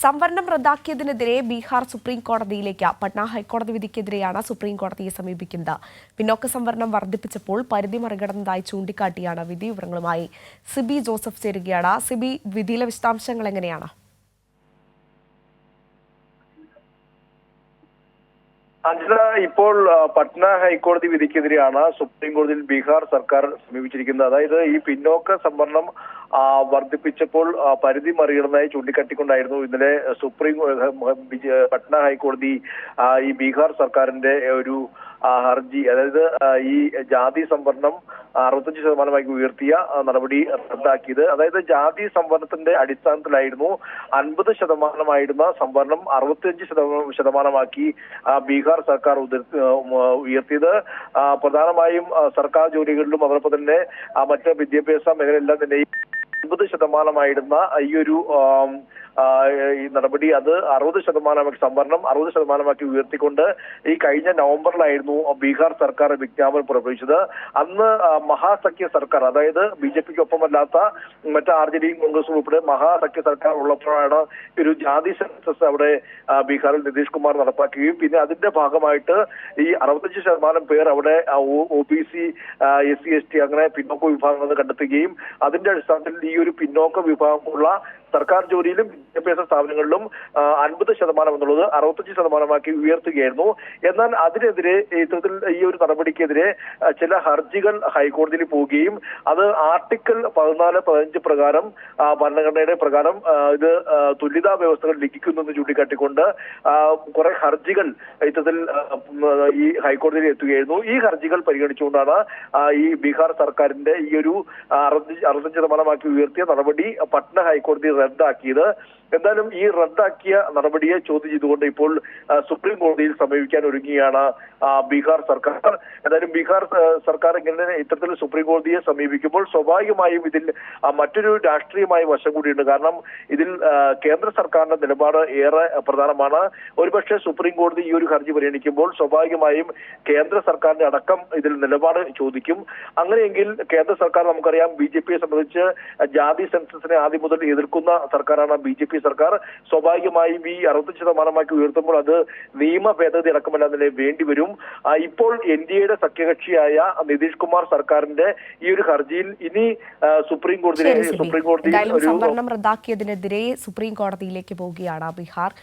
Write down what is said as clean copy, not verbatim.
സംവരണം റദ്ദാക്കിയതിനെതിരെ ബീഹാർ സുപ്രീം കോടതിയിലേക്ക്. പട്ന ഹൈക്കോടതി വിധിക്കെതിരെയാണ് സുപ്രീം കോടതിയെ സമീപിക്കുന്നത്. പിന്നോക്ക സംവരണം വർദ്ധിപ്പിച്ചപ്പോൾ പരിധി മറികടന്നതായി ചൂണ്ടിക്കാട്ടിയാണ് വിധി. വിവരങ്ങളുമായി സിബി ജോസഫ് ചേരുകയാണ്. സിബി, വിധിയിലെ വിശദാംശങ്ങൾ എങ്ങനെയാണ്? അഞ്ജന, ഇപ്പോൾ പട്ന ഹൈക്കോടതി വിധിക്കെതിരെയാണ് സുപ്രീം കോടതിയിൽ ബീഹാർ സർക്കാർ സമീപിച്ചിരിക്കുന്നത്. അതായത് ഈ പിന്നോക്ക സംവരണം വർദ്ധിപ്പിച്ചപ്പോൾ പരിധി മറികടന്നതായി ചൂണ്ടിക്കാട്ടിക്കൊണ്ടായിരുന്നു ഇന്നലെ പട്ന ഹൈക്കോടതി ഈ ബീഹാർ സർക്കാരിന്റെ ഒരു ഹർജി, അതായത് ഈ ജാതി സംവരണം 65% ഉയർത്തിയ നടപടി റദ്ദാക്കിയത്. അതായത് ജാതി സംവരണത്തിന്റെ അടിസ്ഥാനത്തിലായിരുന്നു 50% സംവരണം 65% ബീഹാർ സർക്കാർ ഉയർത്തിയത്. പ്രധാനമായും സർക്കാർ ജോലികളിലും അതോടൊപ്പം തന്നെ മറ്റ് വിദ്യാഭ്യാസ മേഖലയെല്ലാം തന്നെ 50% ഈ ഒരു ഈ നടപടി അത് 60% സംവരണം 60% ഉയർത്തിക്കൊണ്ട് ഈ കഴിഞ്ഞ നവംബറിലായിരുന്നു ബീഹാർ സർക്കാർ വിജ്ഞാപനം പുറപ്പെടുവിച്ചത്. അന്ന് മഹാസഖ്യ സർക്കാർ, അതായത് BJPക്ക് ഒപ്പമല്ലാത്ത മറ്റ് RJDയും കോൺഗ്രസും ഉൾപ്പെടെ മഹാസഖ്യ സർക്കാർ ഉള്ളപ്പോഴാണ് ഒരു ജാതി സെൻസസ് അവിടെ ബീഹാറിൽ നിതീഷ് കുമാർ നടപ്പാക്കുകയും പിന്നെ അതിന്റെ ഭാഗമായിട്ട് ഈ 65% പേർ അവിടെ OBC SC ST അങ്ങനെ പിന്നോക്ക വിഭാഗങ്ങൾ കണ്ടെത്തുകയും അതിന്റെ അടിസ്ഥാനത്തിൽ ഈ ഒരു പിന്നോക്ക വിഭാഗമുള്ള സർക്കാർ ജോലിയിലും വിദ്യാഭ്യാസ സ്ഥാപനങ്ങളിലും 50% എന്നുള്ളത് 65% ഉയർത്തുകയായിരുന്നു. എന്നാൽ അതിനെതിരെ ഇത്തരത്തിൽ ഈ ഒരു നടപടിക്കെതിരെ ചില ഹർജികൾ ഹൈക്കോടതിയിൽ പോവുകയും അത് ആർട്ടിക്കിൾ 14-15 പ്രകാരം ഭരണഘടനയുടെ പ്രകാരം ഇത് തുല്യതാ വ്യവസ്ഥകൾ ലംഘിക്കുന്നു എന്ന് ചൂണ്ടിക്കാട്ടിക്കൊണ്ട് കുറെ ഹർജികൾ ഇത്തരത്തിൽ ഈ ഹൈക്കോടതിയിൽ എത്തുകയായിരുന്നു. ഈ ഹർജികൾ പരിഗണിച്ചുകൊണ്ടാണ് ഈ ബീഹാർ സർക്കാരിന്റെ ഈ ഒരു 65% ഉയർത്തിയ നടപടി പട്ന ഹൈക്കോടതി റദ്ദാക്കിയത്. എന്തായാലും ഈ റദ്ദാക്കിയ നടപടിയെ ചോദ്യം ചെയ്തുകൊണ്ട് ഇപ്പോൾ സുപ്രീം കോടതിയിൽ സമീപിക്കാൻ ഒരുങ്ങിയാണ് ബീഹാർ സർക്കാർ. എന്തായാലും ബീഹാർ സർക്കാർ ഇങ്ങനെ ഇത്തരത്തിൽ സുപ്രീം കോടതിയെ സമീപിക്കുമ്പോൾ സ്വാഭാവികമായും ഇതിൽ മറ്റൊരു രാഷ്ട്രീയമായ വശം കൂടിയുണ്ട്. കാരണം ഇതിൽ കേന്ദ്ര സർക്കാരിന്റെ നിലപാട് ഏറെ പ്രധാനമാണ്. ഒരുപക്ഷെ സുപ്രീം കോടതി ഈ ഒരു ഹർജി പരിഗണിക്കുമ്പോൾ സ്വാഭാവികമായും കേന്ദ്ര സർക്കാരിന്റെ അടക്കം ഇതിൽ നിലപാട് ചോദിക്കും. അങ്ങനെയെങ്കിൽ കേന്ദ്ര സർക്കാർ, നമുക്കറിയാം BJPയെ സംബന്ധിച്ച് ജാതി സെൻസസിനെ ആദ്യം മുതൽ എതിർക്കുന്ന സർക്കാരാണ് BJP സർക്കാർ. സ്വാഭാവികമായും ഈ 65% ഉയർത്തുമ്പോൾ അത് നിയമ ഭേദഗതി അടക്കമെല്ലാം തന്നെ വേണ്ടിവരും. ഇപ്പോൾ NDAയുടെ സഖ്യകക്ഷിയായ നിതീഷ് കുമാർ സർക്കാരിന്റെ ഈ ഒരു ഹർജിയിൽ ഇനി സുപ്രീം കോടതി സംവരണം റദ്ദാക്കിയതിനെതിരെ സുപ്രീം കോടതിയിലേക്ക് പോവുകയാണ് ബീഹാർ.